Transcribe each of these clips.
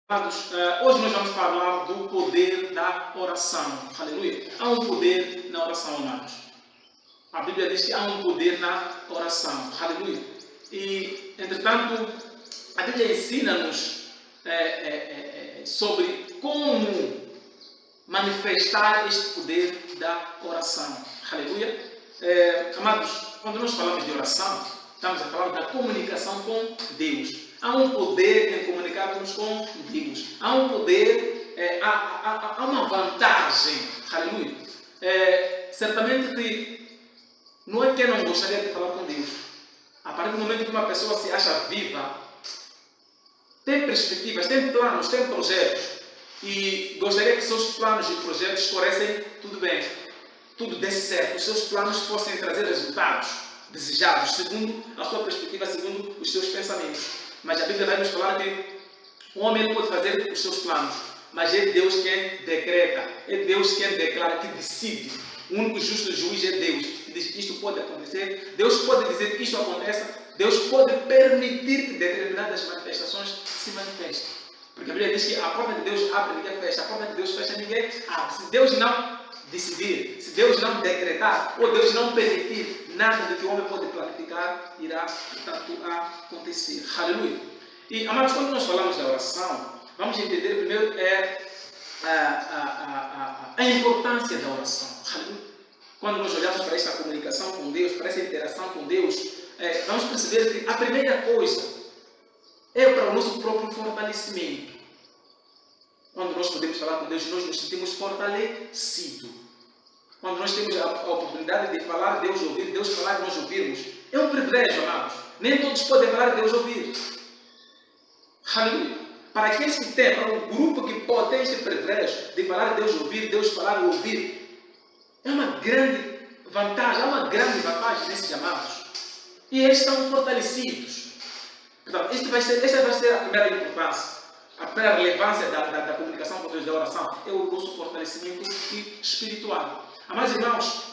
Amados, hoje nós vamos falar do poder da oração. Aleluia. Há um poder na oração, amados. A Bíblia diz que há um poder na oração. Aleluia. E, entretanto, a Bíblia ensina-nos sobre como manifestar este poder da oração. Aleluia. Amados, quando nós falamos de oração, estamos a falar da comunicação com Deus. Há um poder em comunicarmos com Deus. Há um poder, há uma vantagem. Aleluia. Certamente que não é quem não gostaria de falar com Deus. A partir do momento que uma pessoa se acha viva, tem perspectivas, tem planos, tem projetos, e gostaria que seus planos e projetos corressem tudo bem, tudo desse certo, os seus planos possam trazer resultados desejados, segundo a sua perspectiva, segundo os seus pensamentos. Mas a Bíblia vai nos falar que o homem pode fazer os seus planos, mas é Deus quem decreta, é Deus quem declara, que decide. O único justo juiz é Deus, que diz que isto pode acontecer. Deus pode dizer que isto aconteça. Deus pode permitir que determinadas manifestações se manifestem. Porque a Bíblia diz que a porta de Deus abre, ninguém fecha. A porta de Deus fecha, ninguém abre. Se Deus não decidir, se Deus não decretar, ou Deus não permitir, nada do que o homem pode planificar irá, portanto, acontecer. Aleluia. E, amados, quando nós falamos da oração, vamos entender primeiro a importância da oração. Aleluia. Quando nós olhamos para esta comunicação com Deus, para essa interação com Deus, vamos perceber que a primeira coisa é para o nosso próprio fortalecimento. Quando nós podemos falar com Deus, nós nos sentimos fortalecidos. Quando nós temos a oportunidade de falar, Deus ouvir, Deus falar e nós ouvirmos, é um privilégio, amados. Nem todos podem falar e Deus ouvir. Aleluia. Para aqueles que têm, para um grupo que pode ter este privilégio de falar e Deus ouvir, Deus falar e ouvir, é uma grande vantagem, há uma grande vantagem nesses amados. E eles estão fortalecidos. Então, esta vai ser a primeira importância, a primeira relevância da comunicação com Deus, da oração, é o nosso fortalecimento espiritual. Amados irmãos,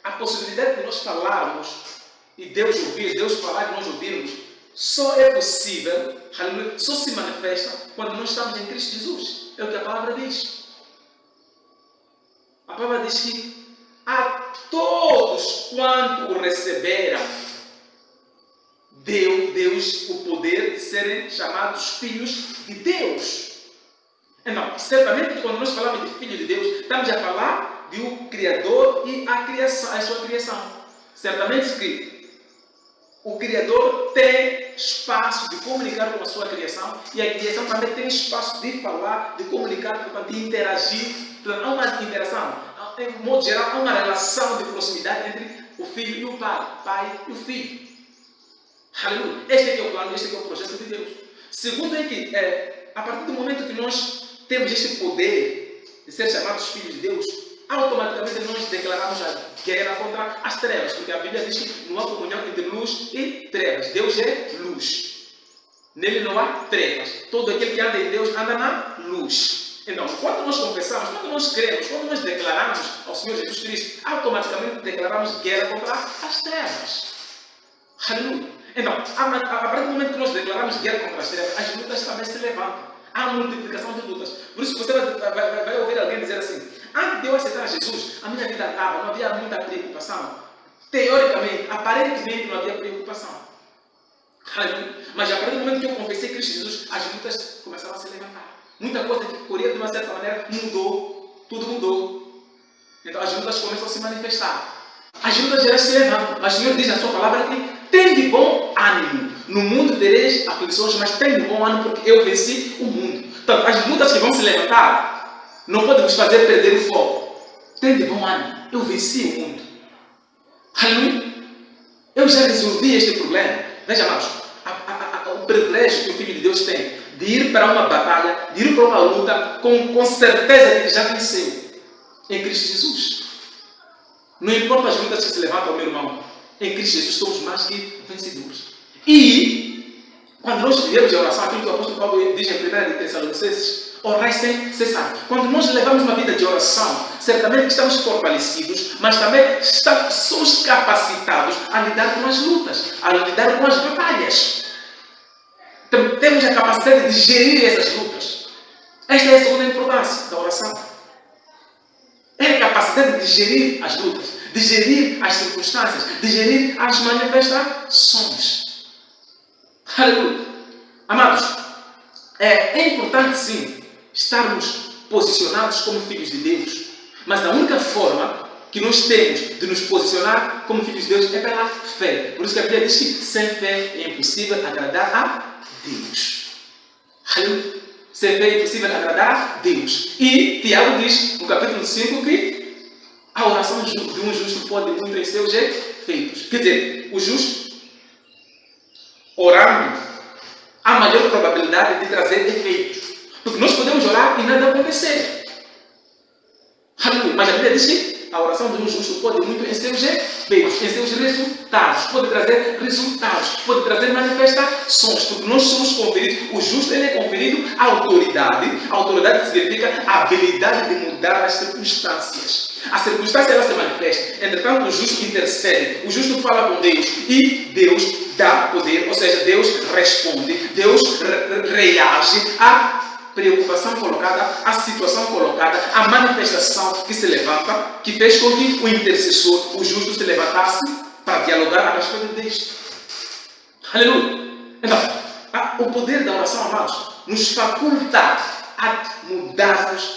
a possibilidade de nós falarmos e Deus ouvir, Deus falar e nós ouvirmos, só é possível, aleluia, só se manifesta quando nós estamos em Cristo Jesus. É o que a palavra diz. A palavra diz que a todos quanto o receberam, deu Deus o poder de serem chamados filhos de Deus. Então, certamente quando nós falamos de filho de Deus, estamos a falar de um Criador e a criação, a sua criação. Certamente que o Criador tem espaço de comunicar com a sua criação, e a criação também tem espaço de falar, de comunicar, de interagir. Então, há uma interação, em modo geral, há uma relação de proximidade entre o filho e o pai e o filho. Aleluia. Este é o plano, este é o projeto de Deus. Segundo é que, a partir do momento que nós temos este poder de ser chamados filhos de Deus, automaticamente nós declaramos a guerra contra as trevas, porque a Bíblia diz que não há comunhão entre luz e trevas. Deus é luz. Nele não há trevas. Todo aquele que anda em Deus anda na luz. Então, quando nós confessamos, quando nós cremos, quando nós declaramos ao Senhor Jesus Cristo, automaticamente declaramos guerra contra as trevas. Aleluia. Então, a partir do momento que nós declaramos guerra contra as trevas, as lutas também se levantam. Há multiplicação de lutas. Por isso você vai ouvir alguém dizer assim: antes de eu aceitar Jesus, a minha vida estava, não havia muita preocupação. Teoricamente, aparentemente não havia preocupação. Aleluia. Mas a partir do momento que eu confessei Cristo Jesus, as lutas começaram a se levantar. Muita coisa que corria de uma certa maneira mudou. Tudo mudou. Então as lutas começam a se manifestar. As lutas já se levantam. Mas o Senhor diz na sua palavra que tem de bom ânimo. No mundo tereis aflições, mas tem de bom ânimo, porque eu venci o mundo. Então, as lutas que vão se levantar não podem vos fazer perder o foco. Tem de bom ânimo. Eu venci o mundo. Aleluia. Eu já resolvi este problema. Veja, amados, o privilégio que o Filho de Deus tem de ir para uma batalha, de ir para uma luta com certeza de que já venceu em Cristo Jesus. Não importa as lutas que se levantam, meu irmão, em Cristo Jesus somos mais que vencedores. E, quando nós vivemos a oração, aquilo que o apóstolo Paulo diz em 1 Tessalonicenses, orai sem cessar. Quando nós levamos uma vida de oração, certamente estamos fortalecidos, mas também somos capacitados a lidar com as lutas, a lidar com as batalhas. Então, temos a capacidade de gerir essas lutas. Esta é a segunda importância da oração. É a capacidade de gerir as lutas, de gerir as circunstâncias, de gerir as manifestações. Aleluia. Amados, é importante sim estarmos posicionados como filhos de Deus, mas a única forma que nós temos de nos posicionar como filhos de Deus é pela fé. Por isso que a Bíblia diz que sem fé é impossível agradar a Deus. Aleluia. Sem fé é impossível agradar a Deus. E Tiago diz no capítulo 5 que a oração de um justo pode muito em seus efeitos. Quer dizer, o justo orando há maior probabilidade de trazer efeitos. Porque nós podemos orar e nada acontecer. Aleluia. Mas a Bíblia diz que a oração de um justo pode muito em seus efeitos, em seus resultados. Pode trazer resultados, pode trazer manifestações. Porque nós somos conferidos, o justo ele é conferido a autoridade. A autoridade significa a habilidade de mudar as circunstâncias. A circunstância ela se manifesta. Entretanto, o justo intercede. O justo fala com Deus e Deus dá poder. Ou seja, Deus responde. Deus reage à preocupação colocada, a situação colocada, a manifestação que se levanta, que fez com que o intercessor, o justo, se levantasse para dialogar a respeito de Deus. Aleluia! Então, o poder da oração, amados, nos faculta a mudarmos.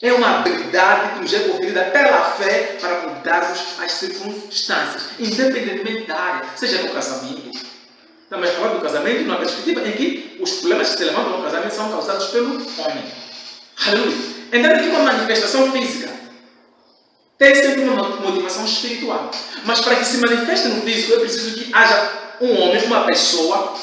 É uma habilidade que nos é conferida pela fé para mudarmos as circunstâncias, independentemente da área, seja no casamento. Estamos falando do casamento numa perspectiva em que os problemas que se levantam no casamento são causados pelo homem. Aleluia! Então, que uma manifestação física tem sempre uma motivação espiritual. Mas para que se manifeste no físico, é preciso que haja um homem, uma pessoa,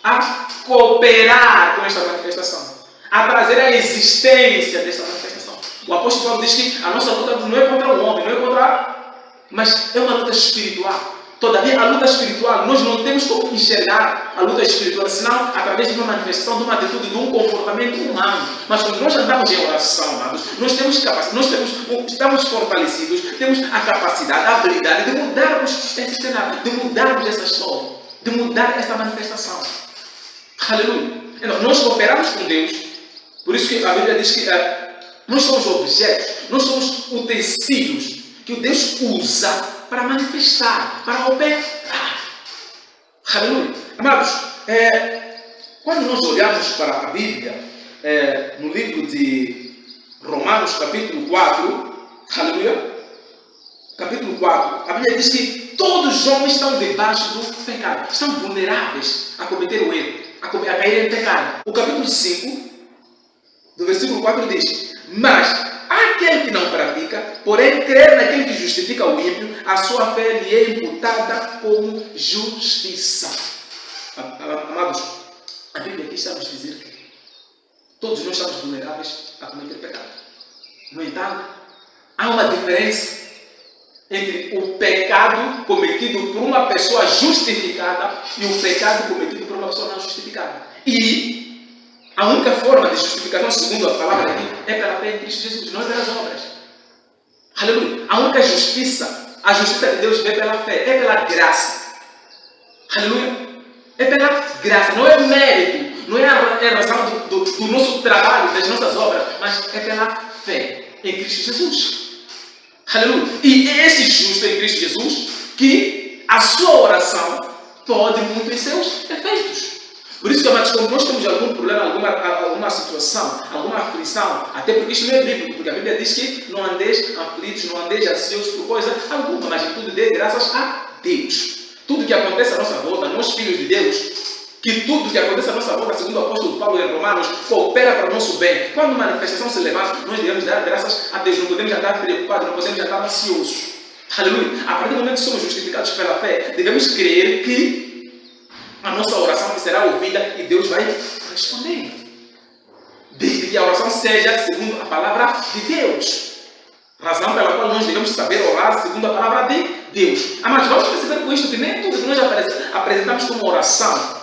a cooperar com esta manifestação, a trazer a existência desta manifestação. O apóstolo Paulo diz que a nossa luta não é contra o homem, não é contra... mas é uma luta espiritual. Todavia, a luta espiritual, nós não temos como enxergar a luta espiritual, senão através de uma manifestação, de uma atitude, de um comportamento humano. Mas quando nós andamos em oração, amados, nós temos capacidade, estamos fortalecidos, temos a capacidade, a habilidade de mudarmos esse cenário, de mudarmos essa história, de mudar essa manifestação. Aleluia! Então, nós cooperamos com Deus, por isso que a Bíblia diz que nós somos objetos, nós somos utensílios que o Deus usa para manifestar, para operar. Aleluia! Amados, quando nós olhamos para a Bíblia, no livro de Romanos, capítulo 4, aleluia, capítulo 4, a Bíblia diz que todos os homens estão debaixo do pecado, estão vulneráveis a cometer o erro, a cair em pecado. O capítulo 5, do versículo 4 diz: mas aquele que não pratica, porém crê naquele que justifica o ímpio, a sua fé lhe é imputada como justiça. Amados, a Bíblia aqui está a nos dizer que todos nós estamos vulneráveis a cometer pecado. No entanto, há uma diferença entre o pecado cometido por uma pessoa justificada e o pecado cometido por uma pessoa não justificada. E a única forma de justificação, segundo a palavra aqui, é pela fé em Cristo Jesus, não é pelas obras. Aleluia! A única justiça, a justiça de Deus vem pela fé, é pela graça. Aleluia! É pela graça, não é mérito, não é a razão do nosso trabalho, das nossas obras, mas é pela fé em Cristo Jesus. Aleluia! E é esse justo em Cristo Jesus que a sua oração pode muito em seus efeitos. Por isso que, amados, quando nós temos algum problema, alguma situação, alguma aflição, até porque isto não é bíblico, porque a Bíblia diz que não andeis aflitos, não andeis ansiosos por coisa alguma, mas em tudo dê graças a Deus. Tudo que acontece à nossa volta, nós filhos de Deus, que tudo que acontece à nossa volta, segundo o apóstolo Paulo em Romanos, coopera para o nosso bem. Quando a manifestação se levanta, nós devemos dar graças a Deus, não podemos andar preocupados, não podemos andar ansiosos. Aleluia! A partir do momento que somos justificados pela fé, devemos crer que a nossa oração será ouvida e Deus vai responder. Desde que a oração seja segundo a palavra de Deus. Razão pela qual nós devemos saber orar segundo a palavra de Deus. Mas vamos perceber com isto que nem tudo que nós apresentamos como oração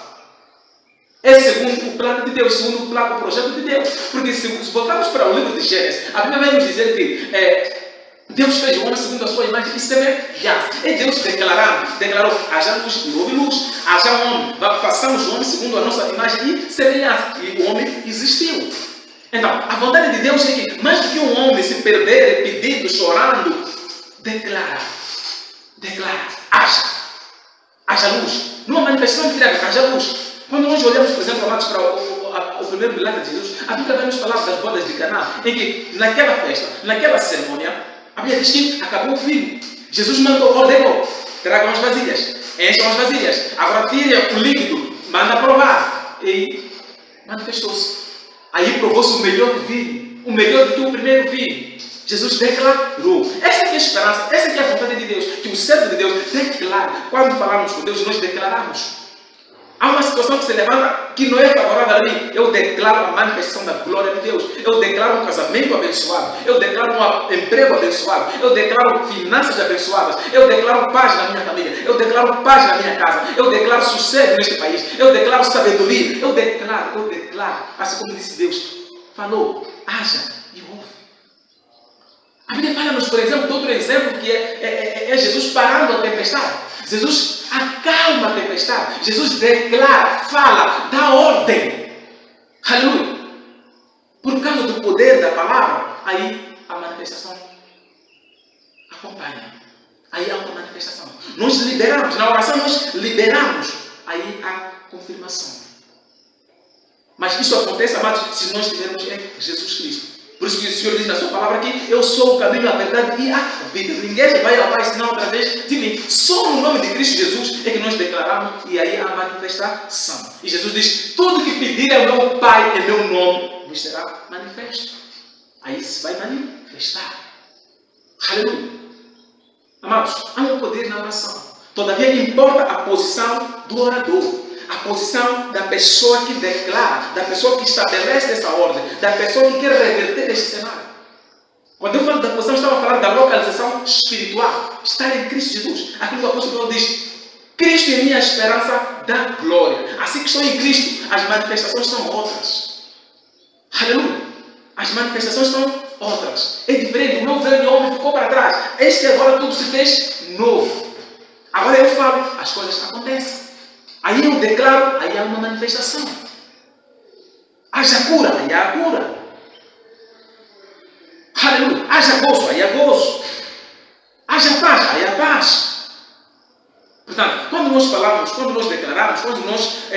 é segundo o plano de Deus, segundo o plano, o projeto de Deus. Porque se voltarmos para o livro de Gênesis, a Bíblia vai nos dizer que Deus fez o homem segundo a sua imagem e semelhança. É Deus declarou, haja luz e houve luz. Haja homem, façamos o homem segundo a nossa imagem e semelhança. E o homem existiu. Então, a vontade de Deus é que, mais do que um homem se perder, pedindo, chorando, declara, haja luz. Numa manifestação de Deus, haja luz. Quando nós olhamos, por exemplo, amados, para o primeiro milagre de Jesus, a Bíblia vai nos falar das bodas de Caná, em que naquela festa, naquela cerimônia, a Bíblia diz que acabou o vinho. Jesus ordenou, tragam as vasilhas, encham as vasilhas, agora tirem o líquido, manda provar. E manifestou-se. Aí provou-se o melhor vinho, o melhor do que o primeiro vinho. Jesus declarou. Essa é a esperança, essa é a vontade de Deus, que o servo de Deus declara. Quando falamos com Deus, nós declaramos. Há uma situação que se levanta que não é favorável a mim. Eu declaro a manifestação da glória de Deus. Eu declaro um casamento abençoado. Eu declaro um emprego abençoado. Eu declaro finanças abençoadas. Eu declaro paz na minha família. Eu declaro paz na minha casa. Eu declaro sucesso neste país. Eu declaro sabedoria. Eu declaro. Assim como disse Deus. Falou, haja e ouve. A Bíblia fala-nos, por exemplo, de outro exemplo que é Jesus parando a tempestade. Jesus acalma a tempestade. Jesus declara, fala, dá ordem. Aleluia. Por causa do poder da palavra, aí a manifestação acompanha. Aí há uma manifestação. Nós liberamos, na oração nós liberamos. Aí há confirmação. Mas isso acontece, amados, se nós tivermos em Jesus Cristo. Por isso que o Senhor diz na sua palavra que eu sou o caminho, a verdade e a vida. Ninguém vai ao Pai senão através de mim. Só no nome de Cristo Jesus é que nós declaramos e aí há manifestação. E Jesus diz, tudo que pedir ao meu Pai em meu nome, vos será manifesto. Aí se vai manifestar. Aleluia. Amados, há um poder na oração. Todavia importa a posição do orador. A posição da pessoa que declara, da pessoa que estabelece essa ordem, da pessoa que quer reverter este cenário. Quando eu falo da posição, eu estava falando da localização espiritual. Estar em Cristo Jesus. Aquilo que o apóstolo Paulo diz, Cristo é minha esperança da glória. Assim que estou em Cristo, as manifestações são outras. Aleluia. As manifestações são outras. É diferente. O meu velho homem ficou para trás. Eis que agora tudo se fez novo. Agora eu falo, as coisas acontecem. Aí eu declaro, aí há uma manifestação. Haja cura, aí há cura. Aleluia. Haja gozo, aí há gozo. Haja paz, aí há paz. Portanto, quando nós falamos, quando nós declaramos, quando nós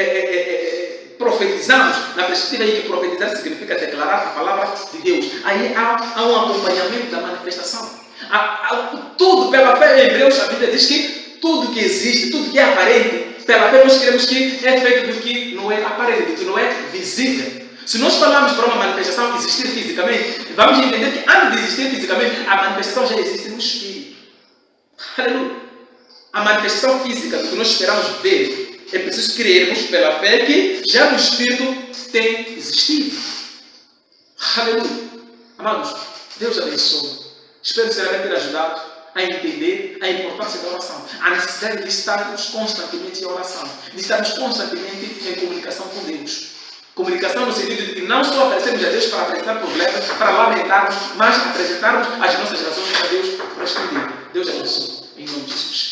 profetizamos, na perspectiva aí que profetizar significa declarar a palavra de Deus, aí há um acompanhamento da manifestação. Tudo pela fé em Hebreus, a Bíblia diz que tudo que existe, tudo que é aparente, pela fé nós queremos que é feito do que não é aparente, do que não é visível. Se nós falarmos para uma manifestação existir fisicamente, vamos entender que antes de existir fisicamente, a manifestação já existe no Espírito. Aleluia. A manifestação física do que nós esperamos ver, é preciso crermos pela fé que já no Espírito tem existido. Aleluia. Amados, Deus abençoe. Espero sinceramente ter ajudado a entender a importância da oração, a necessidade de estarmos constantemente em oração, de estarmos constantemente em comunicação com Deus. Comunicação no sentido de que não só aparecemos a Deus para apresentar problemas, para lamentarmos, mas apresentarmos as nossas razões a Deus para responder. Deus abençoe. Em nome de Jesus.